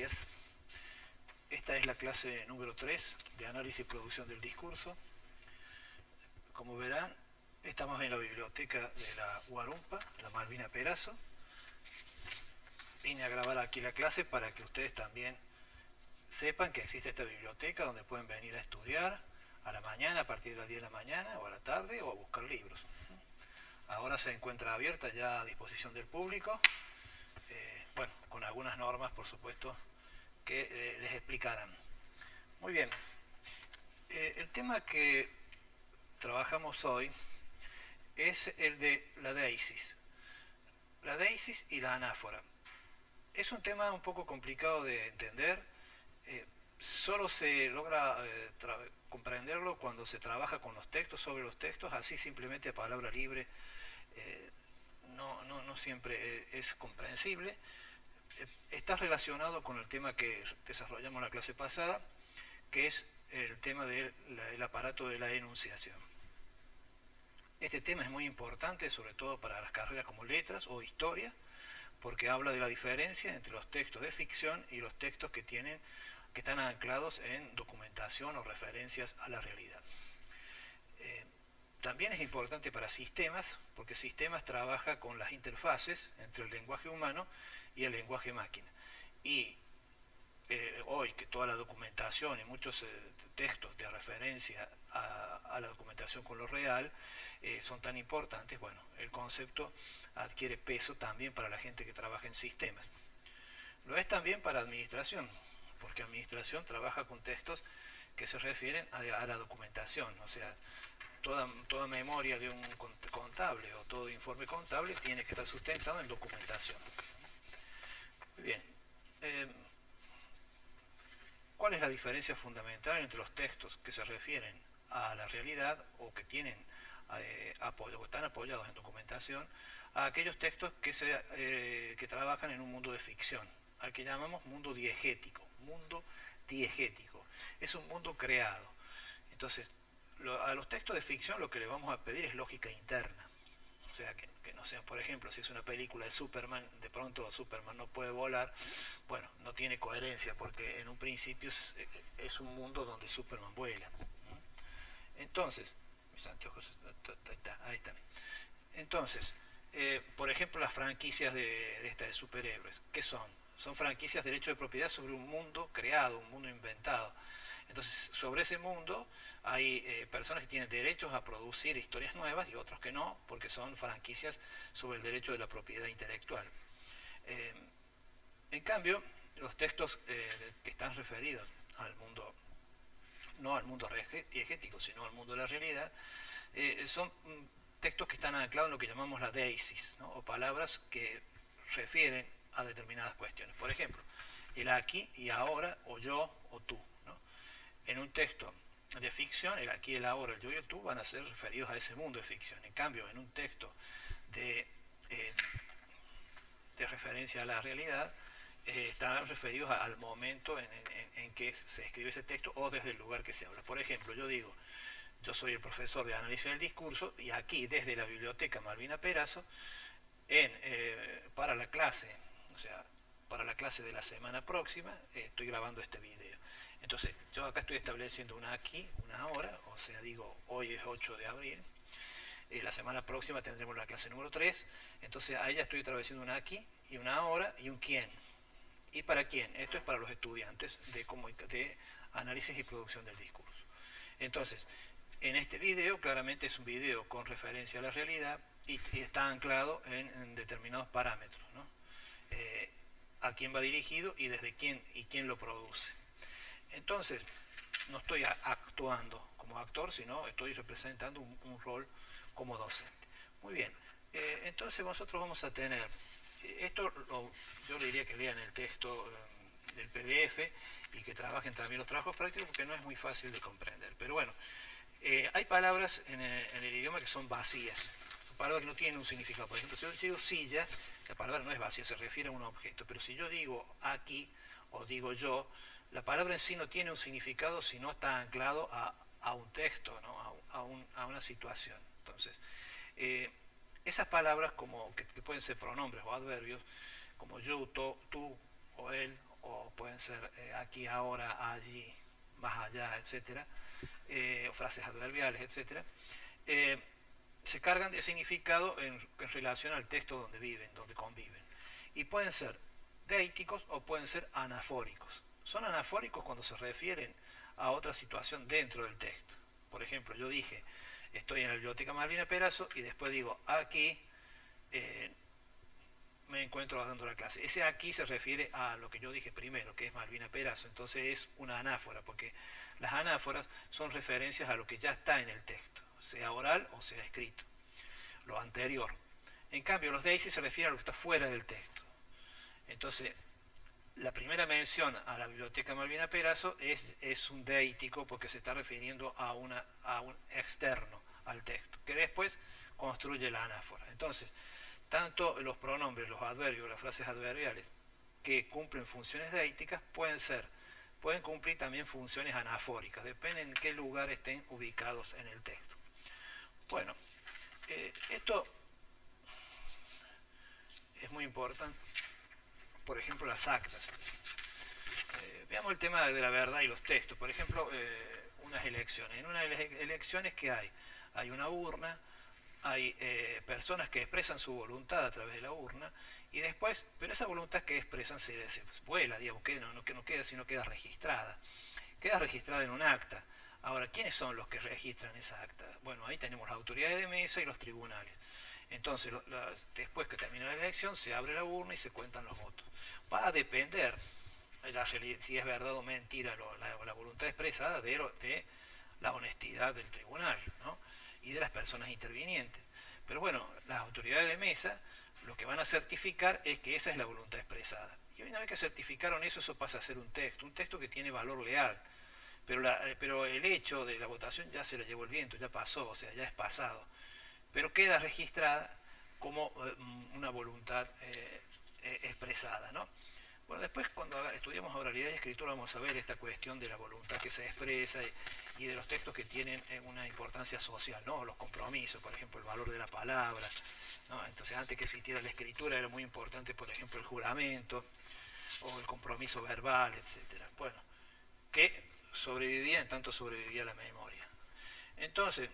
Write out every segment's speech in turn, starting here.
días. Esta es la clase número 3 de análisis y producción del discurso. Como verán, estamos en la biblioteca de la Guarumpa, la Malvina Perazo. Vine a grabar aquí la clase para que ustedes también sepan que existe esta biblioteca donde pueden venir a estudiar a la mañana, a partir de las 10 de la mañana, o a la tarde, o a buscar libros. Ahora se encuentra abierta ya a disposición del público, bueno, con algunas normas, por supuesto, que les explicarán. Muy bien, el tema que trabajamos hoy es el de la deisis. La deisis y la anáfora. Es un tema un poco complicado de entender, solo se logra comprenderlo cuando se trabaja con los textos, sobre los textos, así simplemente a palabra libre no siempre es comprensible. Está relacionado con el tema que desarrollamos en la clase pasada, que es el tema del aparato de la enunciación. Este tema es muy importante, sobre todo para las carreras como letras o historia, porque habla de la diferencia entre los textos de ficción y los textos que están anclados en documentación o referencias a la realidad. También es importante para sistemas, porque sistemas trabaja con las interfaces entre el lenguaje humano y el lenguaje máquina. Y hoy que toda la documentación y muchos textos de referencia a la documentación con lo real son tan importantes, bueno, el concepto adquiere peso también para la gente que trabaja en sistemas. Lo es también para administración, porque administración trabaja con textos que se refieren a la documentación, o sea, toda memoria de un contable o todo informe contable tiene que estar sustentado en documentación. Muy bien. ¿Cuál es la diferencia fundamental entre los textos que se refieren a la realidad o que tienen apoyo, o están apoyados en documentación, a aquellos textos que trabajan en un mundo de ficción, al que llamamos mundo diegético? Mundo diegético. Es un mundo creado. Entonces, a los textos de ficción lo que le vamos a pedir es lógica interna. O sea, que no sea, por ejemplo, si es una película de Superman, de pronto Superman no puede volar, bueno, no tiene coherencia, porque en un principio es un mundo donde Superman vuela. Entonces, mis anteojos, ahí están. Entonces, por ejemplo, las franquicias de superhéroes, ¿qué son? Son franquicias de derecho de propiedad sobre un mundo creado, un mundo inventado. Entonces, sobre ese mundo hay personas que tienen derechos a producir historias nuevas y otros que no, porque son franquicias sobre el derecho de la propiedad intelectual. En cambio, los textos que están referidos al mundo, no al mundo diegético, sino al mundo de la realidad, son textos que están anclados en lo que llamamos la deisis, ¿no? O palabras que refieren a determinadas cuestiones. Por ejemplo, el aquí y ahora, o yo o tú. En un texto de ficción, el aquí, el ahora, el yo y el tú van a ser referidos a ese mundo de ficción. En cambio, en un texto de referencia a la realidad, están referidos al momento en que se escribe ese texto o desde el lugar que se habla. Por ejemplo, yo digo, yo soy el profesor de análisis del discurso y aquí desde la biblioteca Malvina Perazo, para la clase, o sea, para la clase de la semana próxima, estoy grabando este video. Entonces, yo acá estoy estableciendo una aquí, una hora, o sea, digo, hoy es 8 de abril, la semana próxima tendremos la clase número 3, entonces a ella estoy estableciendo una aquí, y una hora, y un quién. ¿Y para quién? Esto es para los estudiantes de análisis y producción del discurso. Entonces, en este video, claramente es un video con referencia a la realidad y está anclado en determinados parámetros, ¿no? A quién va dirigido y desde quién y quién lo produce. Entonces, no estoy actuando como actor, sino estoy representando un rol como docente. Muy bien, entonces nosotros vamos a tener, yo le diría que lean el texto del PDF y que trabajen también los trabajos prácticos porque no es muy fácil de comprender. Pero bueno, hay palabras en el idioma que son vacías. Las palabras no tienen un significado. Por ejemplo, si yo digo silla, la palabra no es vacía, se refiere a un objeto. Pero si yo digo aquí o digo yo, la palabra en sí no tiene un significado si no está anclado a un texto, ¿no? a una situación. Entonces, esas palabras que pueden ser pronombres o adverbios, como yo, tú o él o pueden ser aquí, ahora, allí, más allá, etcétera, o frases adverbiales, etcétera, se cargan de significado en relación al texto donde viven, donde conviven. Y pueden ser deíticos o pueden ser anafóricos. Son anafóricos cuando se refieren a otra situación dentro del texto. Por ejemplo, yo dije, estoy en la biblioteca Malvina Perazo y después digo, aquí eh, me encuentro dando la clase. Ese aquí se refiere a lo que yo dije primero, que es Malvina Perazo. Entonces es una anáfora, porque las anáforas son referencias a lo que ya está en el texto, sea oral o sea escrito, lo anterior. En cambio, los deíces se refieren a lo que está fuera del texto. Entonces, la primera mención a la biblioteca Malvina Perazo es un deítico porque se está refiriendo a un externo al texto, que después construye la anáfora. Entonces, tanto los pronombres, los adverbios, las frases adverbiales que cumplen funciones deíticas pueden cumplir también funciones anafóricas, depende en qué lugar estén ubicados en el texto. Bueno, esto es muy importante. Por ejemplo, las actas. Veamos el tema de la verdad y los textos. Por ejemplo, unas elecciones. En unas elecciones, ¿qué hay? Hay una urna, hay personas que expresan su voluntad a través de la urna, y después, pero esa voluntad que expresan se vuela, digamos, que no queda, sino queda registrada. Queda registrada en un acta. Ahora, ¿quiénes son los que registran esa acta? Bueno, ahí tenemos las autoridades de mesa y los tribunales. Entonces, después que termina la elección, se abre la urna y se cuentan los votos. Va a depender si es verdad o mentira la voluntad expresada de la honestidad del tribunal, ¿no? Y de las personas intervinientes. Pero bueno, las autoridades de mesa lo que van a certificar es que esa es la voluntad expresada. Y una vez que certificaron eso, eso pasa a ser un texto que tiene valor leal. Pero el hecho de la votación ya se la llevó el viento, ya pasó, o sea, ya es pasado. Pero queda registrada como una voluntad expresada, ¿no? Bueno, después cuando estudiamos oralidad y escritura vamos a ver esta cuestión de la voluntad que se expresa y de los textos que tienen una importancia social, ¿no? Los compromisos, por ejemplo, el valor de la palabra, ¿no? Entonces, antes que existiera la escritura era muy importante, por ejemplo, el juramento o el compromiso verbal, etcétera. Bueno, que sobrevivía en tanto sobrevivía la memoria. Entonces,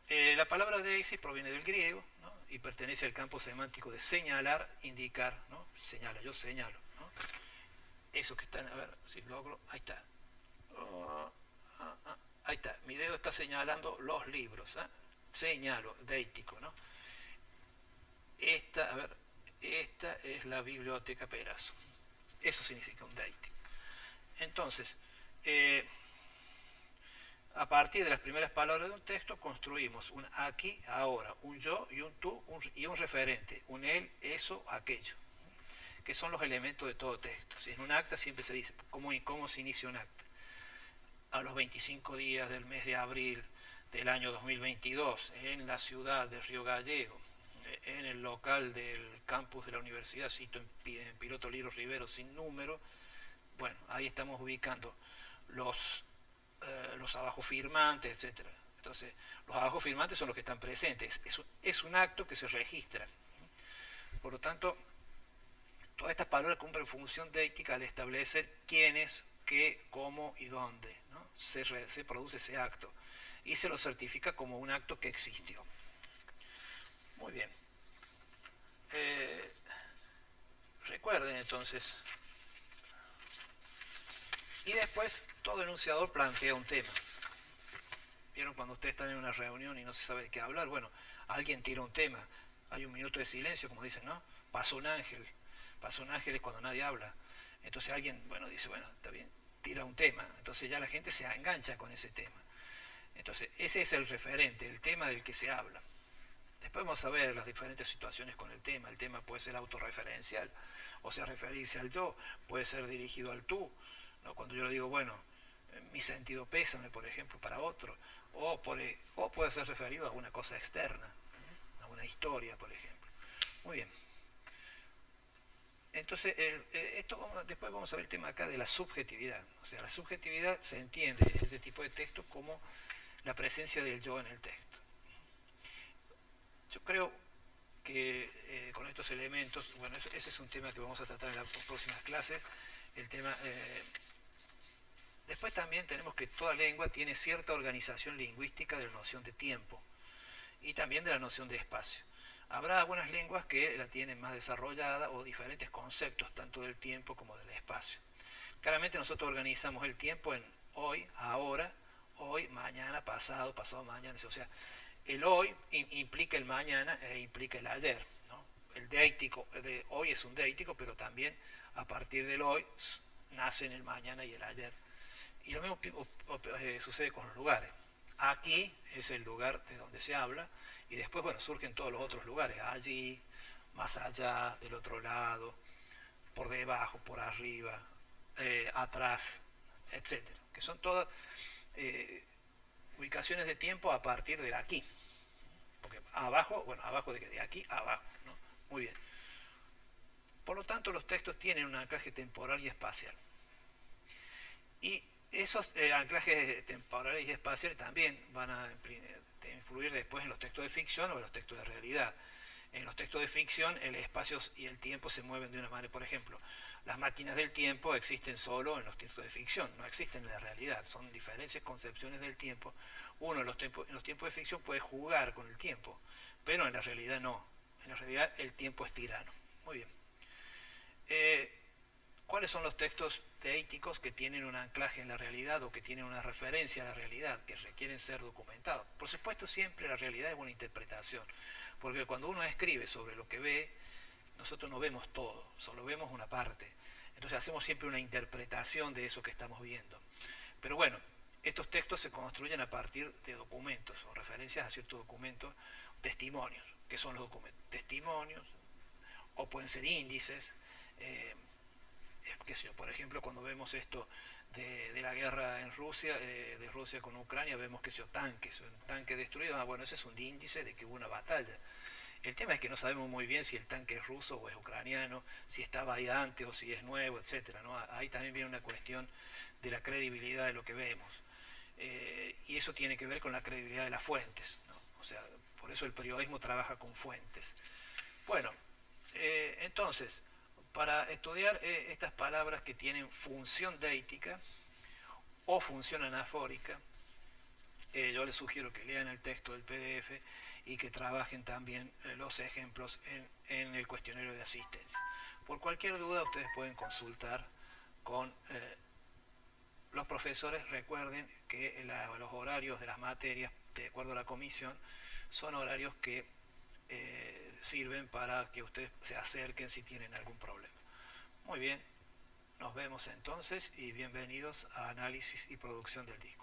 la palabra deísis proviene del griego, ¿no? Y pertenece al campo semántico de señalar, indicar, ¿no? Señala, yo señalo, ¿no? Eso que están, a ver si logro, ahí está. Ahí está, mi dedo está señalando los libros, ¿eh? Señalo, deítico, ¿no? A ver, esta es la biblioteca Perazo. Eso significa un deítico. Entonces, a partir de las primeras palabras de un texto construimos un aquí, ahora, un yo y un tú y un referente, un él, eso, aquello, que son los elementos de todo texto. Si en un acta siempre se dice cómo se inicia un acta. A los 25 días del mes de abril del año 2022, en la ciudad de Río Gallego, en el local del campus de la universidad, cito en Piloto Liro Rivero sin número, bueno, ahí estamos ubicando los abajo firmantes, etcétera. Entonces, los abajo firmantes son los que están presentes. Es un acto que se registra. Por lo tanto, todas estas palabras cumplen función deíctica al establecer quiénes, qué, cómo y dónde, ¿no? se produce ese acto y se lo certifica como un acto que existió. Muy bien. Recuerden entonces. Y después todo enunciador plantea un tema. ¿Vieron cuando ustedes están en una reunión y no se sabe de qué hablar? Bueno, alguien tira un tema. Hay un minuto de silencio, como dicen, ¿no? Pasa un ángel. Pasa un ángel es cuando nadie habla. Entonces alguien, bueno, dice, bueno, está bien, tira un tema. Entonces ya la gente se engancha con ese tema. Entonces ese es el referente, el tema del que se habla. Después vamos a ver las diferentes situaciones con el tema. El tema puede ser autorreferencial, o sea, referirse al yo, puede ser dirigido al tú, ¿no? Cuando yo le digo, bueno, mi sentido pésame, por ejemplo, para otro, o puede ser referido a una cosa externa, a una historia, por ejemplo. Muy bien. Entonces, después vamos a ver el tema acá de la subjetividad. O sea, la subjetividad se entiende en este tipo de textos como la presencia del yo en el texto. Yo creo que con estos elementos, bueno, ese es un tema que vamos a tratar en las próximas clases, el tema. Después también tenemos que toda lengua tiene cierta organización lingüística de la noción de tiempo y también de la noción de espacio. Habrá algunas lenguas que la tienen más desarrollada o diferentes conceptos tanto del tiempo como del espacio. Claramente nosotros organizamos el tiempo en hoy, ahora, hoy, mañana, pasado, pasado mañana. O sea, el hoy implica el mañana e implica el ayer. ¿No? El deítico de hoy es un deítico, pero también a partir del hoy nacen el mañana y el ayer. Y lo mismo sucede con los lugares. Aquí es el lugar de donde se habla y después, bueno, surgen todos los otros lugares. Allí, más allá, del otro lado, por debajo, por arriba, atrás, etcétera. Que son todas ubicaciones de tiempo a partir de aquí. Porque abajo, bueno, abajo de aquí, abajo, ¿no? Muy bien. Por lo tanto, los textos tienen un anclaje temporal y espacial. Y esos anclajes temporales y espaciales también van a influir después en los textos de ficción o en los textos de realidad. En los textos de ficción el espacio y el tiempo se mueven de una manera, por ejemplo, las máquinas del tiempo existen solo en los textos de ficción, no existen en la realidad, son diferentes concepciones del tiempo. Uno en los tiempos de ficción puede jugar con el tiempo, pero en la realidad no. En la realidad el tiempo es tirano. Muy bien. ¿Cuáles son los textos teíticos que tienen un anclaje en la realidad o que tienen una referencia a la realidad, que requieren ser documentados? Por supuesto, siempre la realidad es una interpretación, porque cuando uno escribe sobre lo que ve, nosotros no vemos todo, solo vemos una parte. Entonces hacemos siempre una interpretación de eso que estamos viendo. Pero bueno, estos textos se construyen a partir de documentos o referencias a ciertos documentos, testimonios. ¿Qué son los documentos? Testimonios, o pueden ser índices. Qué sé yo, por ejemplo, cuando vemos esto de la guerra en Rusia, de Rusia con Ucrania, vemos que son tanques, un tanque destruido. Bueno, ese es un índice de que hubo una batalla. El tema es que no sabemos muy bien si el tanque es ruso o es ucraniano, si estaba ahí antes o si es nuevo, etcétera, ¿no? Ahí también viene una cuestión de la credibilidad de lo que vemos. Y eso tiene que ver con la credibilidad de las fuentes, ¿no? O sea, por eso el periodismo trabaja con fuentes. Bueno, entonces, para estudiar estas palabras que tienen función deítica o función anafórica, yo les sugiero que lean el texto del PDF y que trabajen también los ejemplos en el cuestionario de asistencia. Por cualquier duda ustedes pueden consultar con los profesores. Recuerden que los horarios de las materias, de acuerdo a la comisión, son horarios que sirven para que ustedes se acerquen si tienen algún problema. Muy bien, nos vemos entonces y bienvenidos a Análisis y Producción del Disco.